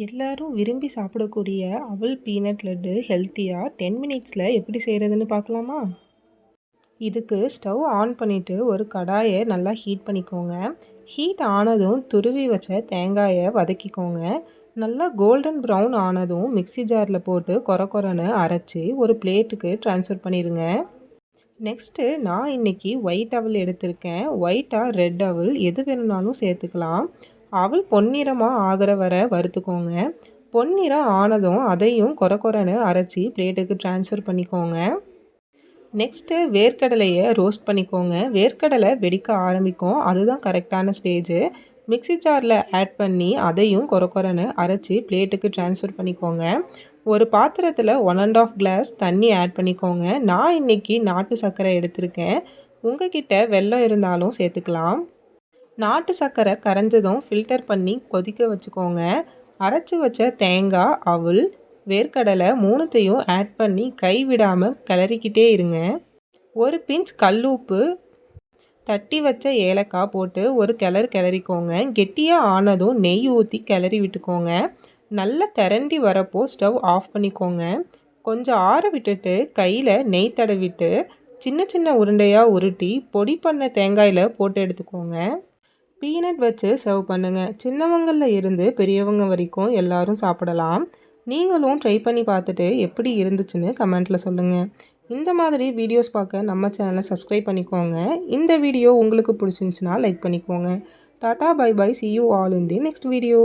எல்லாரும் விரும்பி சாப்பிடக்கூடிய அவல் பீனட் லட்டு ஹெல்த்தியாக 10 மினிட்ஸில் எப்படி செய்கிறதுன்னு பார்க்கலாமா? இதுக்கு ஸ்டவ் ஆன் பண்ணிவிட்டு ஒரு கடாயை நல்லா ஹீட் பண்ணிக்கோங்க. ஹீட் ஆனதும் துருவி வச்ச தேங்காயை வதக்கிக்கோங்க. நல்லா கோல்டன் ப்ரௌன் ஆனதும் மிக்ஸி ஜாரில் போட்டு கொரன்னு அரைச்சி ஒரு பிளேட்டுக்கு ட்ரான்ஸ்ஃபர் பண்ணிடுங்க. நெக்ஸ்ட்டு நான் இன்றைக்கி ஒயிட் அவல் எடுத்திருக்கேன். ஒயிட்டாக ரெட் அவல் எது வேணும்னாலும் சேர்த்துக்கலாம். அவல் பொன்னிறமாக ஆகிற வரை வறுத்துக்கோங்க. பொன்னிறம் ஆனதும் அதையும் கொரன்னு அரைச்சி பிளேட்டுக்கு ட்ரான்ஸ்ஃபர் பண்ணிக்கோங்க. நெக்ஸ்ட்டு வேர்க்கடலையை ரோஸ்ட் பண்ணிக்கோங்க. வேர்க்கடலை வெடிக்க ஆரம்பிக்கும், அதுதான் கரெக்டான ஸ்டேஜு. மிக்ஸி ஜாரில் ஆட் பண்ணி அதையும் கொரன்னு அரைச்சி பிளேட்டுக்கு ட்ரான்ஸ்ஃபர் பண்ணிக்கோங்க. ஒரு பாத்திரத்தில் 1½ கிளாஸ் தண்ணி ஆட் பண்ணிக்கோங்க. நான் இன்றைக்கி நாட்டு சர்க்கரை எடுத்திருக்கேன். உங்ககிட்ட வெல்லம் இருந்தாலும் சேர்த்துக்கலாம். நாட்டு சர்க்கரை கரைஞ்சதும் ஃபில்டர் பண்ணி கொதிக்க வச்சுக்கோங்க. அரைச்சி வச்ச தேங்காய், அவல், வேர்க்கடலை மூணுத்தையும் ஆட் பண்ணி கைவிடாமல் கிளறிக்கிட்டே இருங்க. ஒரு பிஞ்ச் கல்லுப்பு, தட்டி வச்ச ஏலக்காய் போட்டு ஒரு கிளறிக்கோங்க. கெட்டியாக ஆனதும் நெய் ஊற்றி கிளறி விட்டுக்கோங்க. நல்லா திரண்டி வரப்போ ஸ்டவ் ஆஃப் பண்ணிக்கோங்க. கொஞ்சம் ஆற விட்டுட்டு கையில் நெய் தடவிட்டு சின்ன சின்ன உருண்டையாக உருட்டி பொடி பண்ண தேங்காயில் போட்டு எடுத்துக்கோங்க. பீனட் வச்சு சர்வ் பண்ணுங்கள். சின்னவங்களில் இருந்து பெரியவங்க வரைக்கும் எல்லாரும் சாப்பிடலாம். நீங்களும் ட்ரை பண்ணி பார்த்துட்டு எப்படி இருந்துச்சுன்னு கமெண்ட்டில் சொல்லுங்கள். இந்த மாதிரி வீடியோஸ் பார்க்க நம்ம சேனலை சப்ஸ்கிரைப் பண்ணிக்கோங்க. இந்த வீடியோ உங்களுக்கு பிடிச்சிருந்துச்சுன்னா லைக் பண்ணிக்கோங்க. Tata bye bye, see you all in the next video.